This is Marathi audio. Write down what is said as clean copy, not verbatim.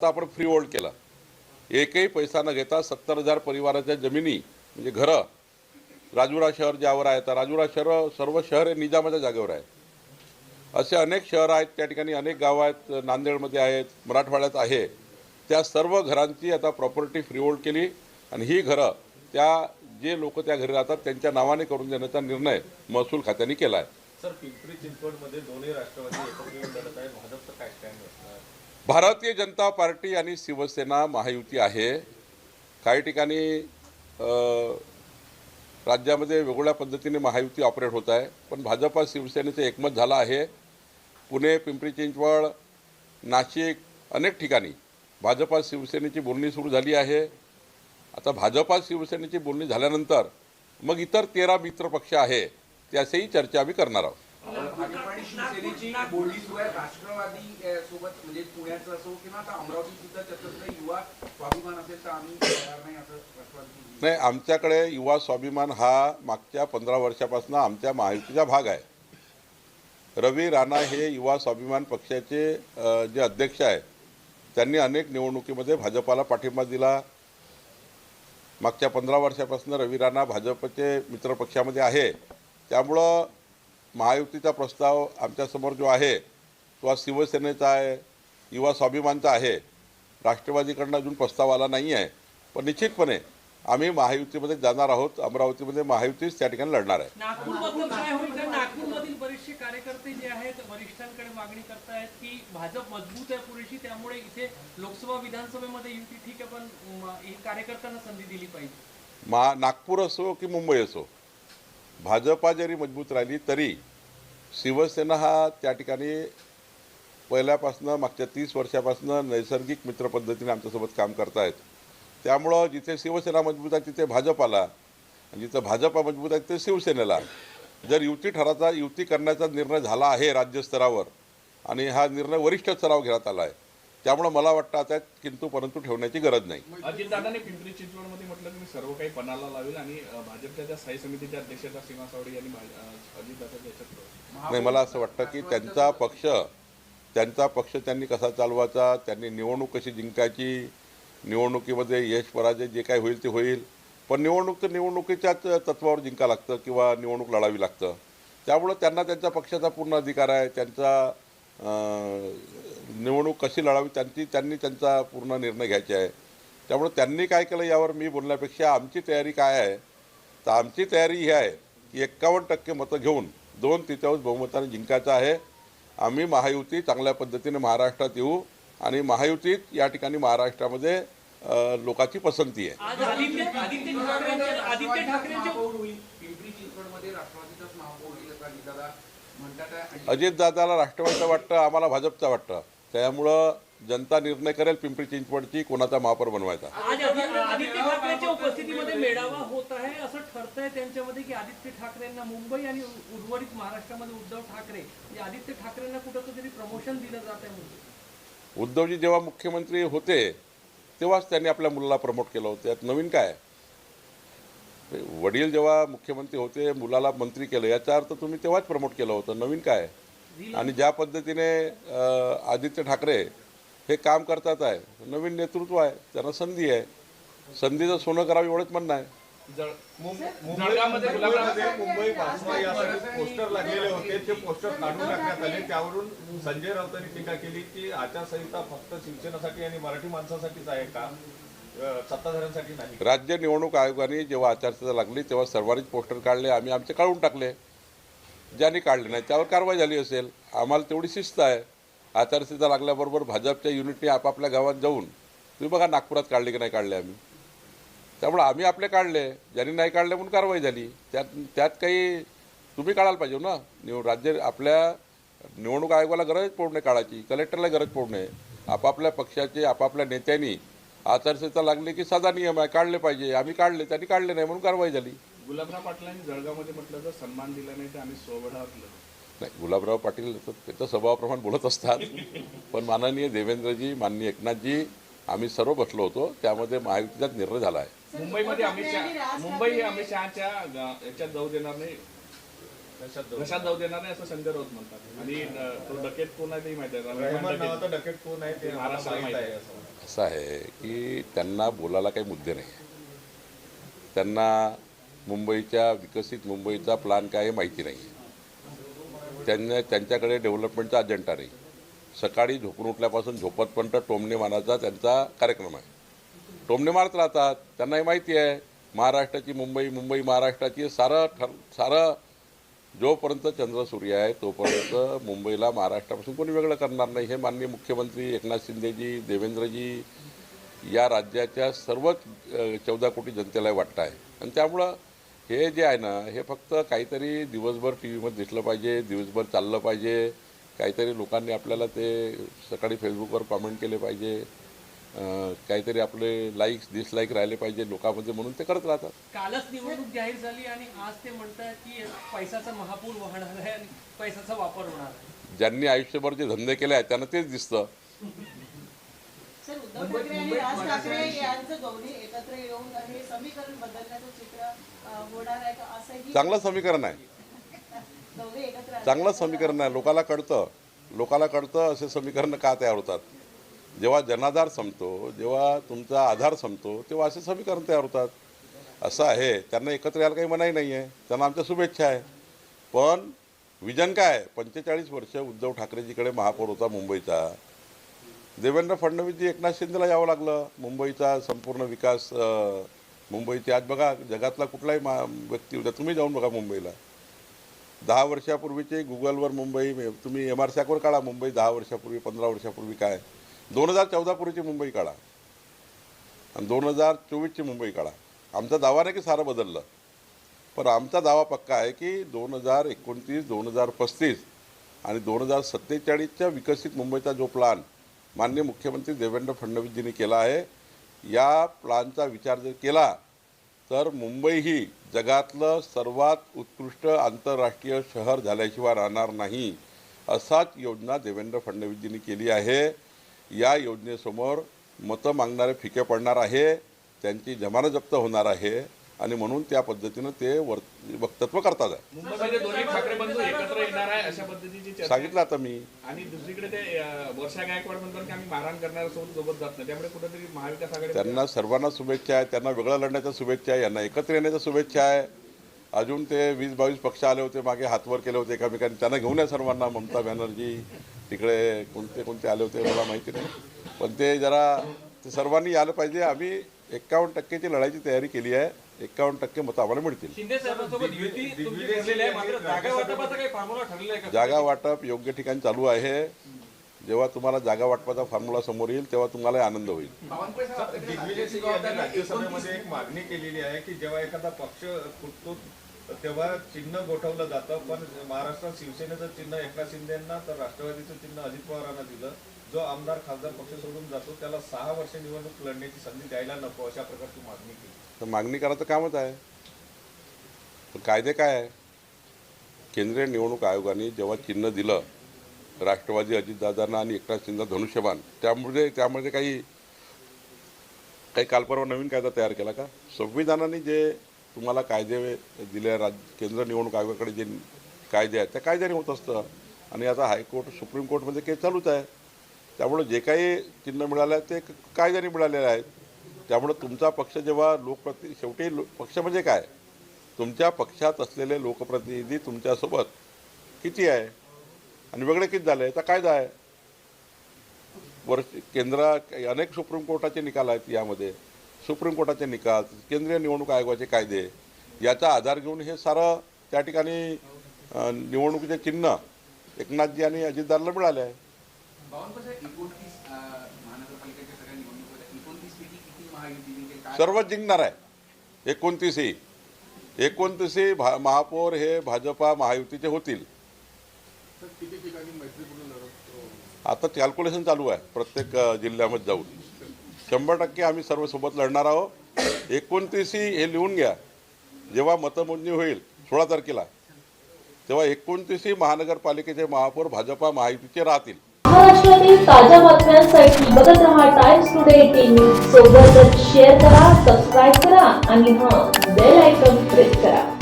आपण फ्री होल्ड केला। एकही पैसा न घेता 70,000 परिवाराच्या जमिनी म्हणजे घरं राजुरा शहर ज्यावर आहे, तर राजुरा शहर सर्व शहर हे निजामाच्या जागेवर आहे। असे अनेक शहर आहेत, त्या ठिकाणी अनेक गाव आहेत, नांदेडमध्ये आहेत, मराठवाड्यात आहे। त्या सर्व घरांची आता प्रॉपर्टी फ्री होल्ड केली आणि ही घरं त्या जे लोक त्या घरी राहतात त्यांच्या नावाने करून देण्याचा निर्णय महसूल खात्याने केला आहे। सर, पिंपरी चिंचवडमध्ये दोन्ही राष्ट्रवादी एकत्र येऊन लढत आहेत, भाजपचं काय स्टँड असणार? भारतीय जनता पार्टी आणि शिवसेना महायुती आहे। काही ठिकाणी राज्यामध्ये वेगवेगळ्या पद्धतीने महायुती ऑपरेट होत आहे, पण भाजपा शिवसेनेचे एकमत झालं आहे। पुणे, पिंपरी चिंचवड, नाशिक अनेक ठिकाणी भाजपा शिवसेनेची बोलणी सुरू झाली आहे। आता भाजपा शिवसेनेची बोलणी झाल्यानंतर मग इतर 13 मित्र पक्ष आहे त्याचीही चर्चा आम्ही करणार आहोत। भाजप आणि शिवसेनेची बोलणी सुरू आहे। राष्ट्रवादी सोबत म्हणजे पुण्याचं असो किंवा आता अमरावती सुद्धा त्याच्यात युवा स्वाभिमान असेल तर आम्ही तयार नाही असं राष्ट्रवादी नाही, आमच्याकडे युवा स्वाभिमान हा मागच्या 15 वर्षापासून आमच्या महायुतीचा भाग आहे। रवी राणा हे युवा स्वाभिमान पक्षाचे जे अध्यक्ष आहेत, त्यांनी अनेक निवडणुकीमध्ये भाजपाला पाठिंबा दिला। मागच्या 15 वर्षापासून रवी राणा भाजपचे मित्रपक्षामध्ये आहे, त्यामुळं महायुतीचा प्रस्ताव आमच्यासमोर जो आहे तो आज शिवसेनेचा आहे, युवा स्वाभिमानचा आहे। राष्ट्रवादीकडून अजून प्रस्ताव आला नाही आहे, पण निश्चितपणे आम्ही महायुतीमध्ये जाणार आहोत। अमरावतीमध्ये महायुतीच त्या ठिकाणी लढणार आहे। नागपूरबद्दल काय होईल? कारण नागपूरमधील बरेचसे कार्यकर्ते जे आहेत वरिष्ठांकडे मागणी करतायत की भाजप मजबूत आहे पुरेशी, त्यामुळे इथे लोकसभा विधानसभेमध्ये युती ठीक आहे, पण कार्यकर्त्यांना संधी दिली पाहिजे। नागपूर असो की मुंबई असो, भाजपा जरी मजबूत राहिली तरी शिवसेना हा त्या ठिकाणी पहिल्यापासून मागच्या 30 वर्षापासून नैसर्गिक मित्र पद्धतीने आमच्यासोबत काम करतायत। त्यामुळं जिथे शिवसेना मजबूत आहे तिथे भाजपाला, आणि जिथं भाजपा मजबूत आहे तिथे शिवसेनेला जर युती करण्याचा निर्णय झाला आहे राज्यस्तरावर, आणि हा निर्णय वरिष्ठ स्तरावर घेण्यात आला आहे, त्यामुळे मला वाटतं आता किंतु परंतु ठेवण्याची गरज नाही। अजितदादांनी पिंपरी चिंचवडमध्ये म्हटलं की मी सर्व काही पणाला लावेल आणि भाजपच्या त्या स्थायी समितीच्या अध्यक्षता सीमा सावडी यांनी अजितदादांच्या याच्यात नाही, मला असं वाटतं की त्यांचा पक्ष त्यांनी कसा चालवायचा, त्यांनी निवडणूक कशी जिंकायची, निवडणुकीमध्ये यश पराजय जे काय होईल ते होईल, पण निवडणूक तर निवडणुकीच्याच तत्वावर जिंका लागतं किंवा निवडणूक लढावी लागतं। त्यामुळं त्यांना त्यांच्या पक्षाचा पूर्ण अधिकार आहे, त्यांचा निवडणूक कशी लढावी त्यांनी त्यांचा पूर्ण निर्णय घ्यायचे आहे। त्यामुळे त्यांनी काय केलं यावर मी बोलण्यापेक्षा आमची तयारी काय आहे, तर आमची तयारी ही आहे की 51% मतं घेऊन 2/3 बहुमताने जिंकायचं आहे। आम्ही महायुती चांगल्या पद्धतीने महाराष्ट्रात येऊ आणि महायुतीत या ठिकाणी महाराष्ट्रामध्ये लोकांची पसंती आहे। अजितदादाला राष्ट्रवादीचं वाटतं, आम्हाला भाजपचं वाटतं, त्यामुळं जनता निर्णय करेल पिंपरी चिंचवडची कोणाचा महापौर बनवायचा। आदित्य ठाकरेंच्या उपस्थितीमध्ये मेळावा होत आहे असं ठरतंय त्यांच्यामध्ये की आदित्य ठाकरेंना मुंबई आणि उर्वरित महाराष्ट्रामध्ये उद्धव ठाकरे म्हणजे आदित्य ठाकरेंना कुठंतरी प्रमोशन दिलं जात आहे म्हणजे उद्धवजी जेव्हा मुख्यमंत्री होते तेव्हाच त्यांनी आपल्या मुलाला प्रमोट केलं होतं, त्यात नवीन काय? वडील जेव्हा मुख्यमंत्री होते मुलाला मंत्री केलं, याचा अर्थ तुम्ही तेव्हाच प्रमोट केलं होतं, नवीन काय? आणि ज्या पद्धतीने आदित्य ठाकरे हे काम करतात आहे, नवीन नेतृत्व आहे, त्यांना संधी आहे, संधीचं सोनं करावं एवढंच म्हणणं आहे। मुंबई पोस्टर लागलेले होते, ते पोस्टर काढून टाकण्यात आले, त्यावरून संजय राऊतांनी टीका केली की आचारसंहिता फक्त शिवसेनेसाठी आणि मराठी माणसासाठीच आहे का, सत्ताधाऱ्यांसाठी नाही। राज्य निवडणूक आयोगाने जेव्हा आचारसंहिता लागली तेव्हा सर्वांनीच पोस्टर काढले, आम्ही आमचे काढून टाकले। ज्यांनी काढले नाही त्यावर कारवाई झाली असेल, आम्हाला तेवढी शिस्त आहे। आचारसंहिता लागल्याबरोबर भाजपच्या युनिटने आपापल्या गावात जाऊन, तुम्ही बघा नागपुरात काढले की नाही काढले आम्ही, त्यामुळे आम्ही आपले काढले, ज्यांनी नाही काढले म्हणून कारवाई झाली। त्यात काही तुम्ही काढायला पाहिजे ना, राज्य आपल्या निवडणूक आयोगाला गरज पडू नये काढायची, कलेक्टरला गरज पडू नये, आपापल्या पक्षाचे आपापल्या नेत्यांनी आचारसंहिता लागली की साधा नियम आहे, काढले पाहिजे, आम्ही काढले, त्यांनी काढले नाही म्हणून कारवाई झाली। गुलाबराव पाटलांनी जळगावमध्ये म्हटलं तर सन्मान दिला नाही तर आम्ही स्वबळावर नाही, गुलाबराव पाटील त्याचं स्वभावाप्रमाणे बोलत असतात, पण माननीय देवेंद्रजी, माननीय एकनाथजी, आम्ही सर्व बसलो होतो, त्यामध्ये महायुतीचाच निर्णय झाला आहे। मुंबई अमित शहाच्या याच्यात जाऊ देणार नाही घशात जाऊ देणार नाही असं संजय राऊत म्हणतात. आणि तो डकेत कोण आहे ते माहिती आहे, रहमान रहमान डकेत. नावाचा डकेट कोण आहे ते महाराष्ट्राला माहित आहे माहिती असं. असं आहे की त्यांना बोलायला काही मुद्दे नाही. त्यांना मुंबईच्या विकसित मुंबईचा प्लॅन काय हे माहिती नाही. त्यांच्याकडे डेव्हलपमेंटचा अजेंडा नाही. सकाळी झोपून उठल्यापासून झोपतपर्यंत टोमणे मारण्याचा त्यांचा कार्यक्रम आहे. टोमणे मारत राहतात. त्यांना हे माहिती आहे महाराष्ट्राची मुंबई, मुंबई महाराष्ट्राची. सारं जोपर्यंत चंद्र सूर्य आहे तोपर्यंत मुंबईला महाराष्ट्रापासून कोणी वेगळं करणार नाही. हे माननीय मुख्यमंत्री एकनाथ शिंदेजी, देवेंद्रजी या राज्याच्या सर्वच 14 कोटी जनतेला वाटतं आहे. आणि त्यामुळं हे जे आहे ना हे फक्त काहीतरी दिवसभर टी व्हीमध्ये दिसलं पाहिजे, दिवसभर चाललं पाहिजे, काहीतरी लोकांनी आपल्याला ते सकाळी फेसबुकवर कॉमेंट केले पाहिजे, काहीतरी आपले लाईक्स डिसलाईक राहिले पाहिजे लोकांमध्ये, म्हणून ते करत राहतात. कालच निवडणूक जाहीर झाली आणि आज ते म्हणतात की पैशाचा महापूर वाहणार आहे आणि पैशाचा वापर होणार आहे. ज्यांनी आयुष्यभर जे धंदे केले आहेत त्यांना तेच दिसतं. सर, उद्धव ठाकरे आणि राज ठाकरे यांचं दोन्ही एकत्र येऊन हे समीकरण बदलण्याचं चित्र होणार आहे का असंही चांगलं समीकरण आहे. दोघे एकत्र आले. चांगलं समीकरण आहे. लोकाला कळतं असे समीकरण का तयार होतात. जेव्हा जनाधार संपतो, जेव्हा तुमचा आधार संपतो, तेव्हा असे समीकरण तयार होतात. असं आहे. त्यांना एकत्र यायला काही मनाई नाही आहे. त्यांना आमच्या शुभेच्छा आहे. पण विजन काय आहे? 45 वर्ष उद्धव ठाकरेजीकडे महापौर होता मुंबईचा. देवेंद्र फडणवीसजी एकनाथ शिंदेला यावं लागलं. मुंबईचा संपूर्ण विकास मुंबईची आज बघा जगातला कुठलाही व्यक्ती होता, तुम्ही जाऊन बघा मुंबईला. 10 वर्षापूर्वीचे गुगलवर मुंबई, तुम्ही MRSACवर काढा मुंबई 10 वर्षापूर्वी 15 वर्षापूर्वी काय, 2014 पूर्वीची मुंबई काढा आणि 2024ची मुंबई काढा. आमचा दावा नाही की सारं बदललं, पण आमचा दावा पक्का आहे की 2029, 2035 आणि 2047च्या विकसित मुंबईचा जो प्लॅन माननीय मुख्यमंत्री देवेंद्र फडणवीसजींनी केला आहे, या प्लॅनचा विचार जर केला तर मुंबई ही जगातलं सर्वात उत्कृष्ट आंतरराष्ट्रीय शहर झाल्याशिवाय राहणार नाही. असाच योजना देवेंद्र फडणवीसजींनी केली आहे. या योजनेसमोर मतं मागणारे फिके पडणार आहे, त्यांची जमानत जप्त होणार आहे आणि म्हणून त्या पद्धतीनं ते वक्तव्य करतात आहे. मुंबईमध्ये दोन्ही ठाकरे बंधू एकत्र येणार आहे अशा पद्धतीची चर्चा. सांगितलं आता मी. आणि दुसरीकडे ते वर्षा गायकवाड म्हणतात की आम्ही मारहाण करणाऱ्यासोबत जात नाही, त्यामुळे कुठेतरी महाविकास आघाडी त्यांना सर्वांना शुभेच्छा आहे. त्यांना वेगळं लढण्याच्या शुभेच्छा आहे, यांना एकत्र येण्याच्या शुभेच्छा आहे. अजून ते 20-22 पक्ष आले होते मागे, हातवर केले होते एकामेकांनी. त्यांना घेऊन या सर्वांना. ममता बॅनर्जी तिकडे कोणते आले होते मला माहिती नाही, पण ते जरा ते सर्वांनी यायला पाहिजे. आम्ही 51% लढाईची तयारी केली आहे. 51% मतं आम्हाला मिळतील. शिंदे साहेबांसोबत युती तुमची ठरलेली आहे, मात्र जागा वाटपाचा काही फॉर्म्युला ठरलेला आहे का? जागा वाटप योग्य ठिकाणी चालू आहे. जेव्हा तुम्हाला जागा वाटपाचा फॉर्म्युला समोर येईल तेव्हा तुम्हाला आनंद होईल. दिग्विजय सिंग यांनी राज्यसभेमध्ये एक मागणी केलेली आहे की जेव्हा एखादा पक्ष फुटतो तेव्हा चिन्ह गोठवलं जातं, पण महाराष्ट्रात शिवसेनेचं चिन्ह एकनाथ शिंदेंना तर राष्ट्रवादीचं चिन्ह अजित पवारांना दिलं. जो आमदार खासदार पक्ष सोडून जातो त्याला 6 वर्ष निवडणूक लढण्याची संधी द्यायला नको, अशा प्रकारची मागणी केली. तर मागणी करायचं कामच आहे. पण कायदे काय आहे? केंद्रीय निवडणूक आयोगाने जेव्हा चिन्ह दिलं राष्ट्रवादी अजितदादांना आणि एकनाथ शिंदे धनुष्यबाण, त्यामध्ये काही कालपरवा नवीन कायदा तयार केला का? संविधानाने जे तुम्हाला कायदे दिले, केंद्र निवडणूक आयोगाकडे जे कायदे आहेत त्या कायद्याने होत असतं. आणि आता हायकोर्ट सुप्रीम कोर्टमध्ये केस चालूच आहे. त्यामुळे जे काही चिन्ह मिळालं आहे ते कायद्याने मिळालेले आहेत. त्यामुळे तुमचा पक्ष जेव्हा शेवटी पक्ष म्हणजे काय? तुमच्या पक्षात असलेले लोकप्रतिनिधी तुमच्यासोबत किती आहे आणि वेगळे किती झाले याचा कायदा आहे. अनेक सुप्रीम कोर्टाचे निकाल आहेत. यामध्ये सुप्रीम कोर्टाचे निकाल, केंद्रीय निवडणूक आयोगाचे कायदे याचा आधार घेऊन हे सारं त्या ठिकाणी निवडणुकीचे चिन्ह एकनाथजी आणि अजितदादांना मिळाले आहे. सर्वच जिंकणार आहे. 29 महापौर हे भाजपा महायुतीचे होतील. आता कॅल्क्युलेशन चालू आहे प्रत्येक जिल्ह्यामध्ये जाऊन. 100% आम्ही सर्व सोबत लढणार आहोत. 29 हे लिहून घ्या. जेव्हा मतमोजणी होईल 16 तारखेला तेव्हा 29 महानगरपालिकेचे महापौर भाजपा महायुतीचे राहतील. महाराष्ट्रातील ताज्या बातम्यांसाठी बघत रहा टाइम्स टुडे टीव्ही. सोबतच शेअर करा, सबस्क्राईब करा आणि बेल आयकॉन प्रेस करा.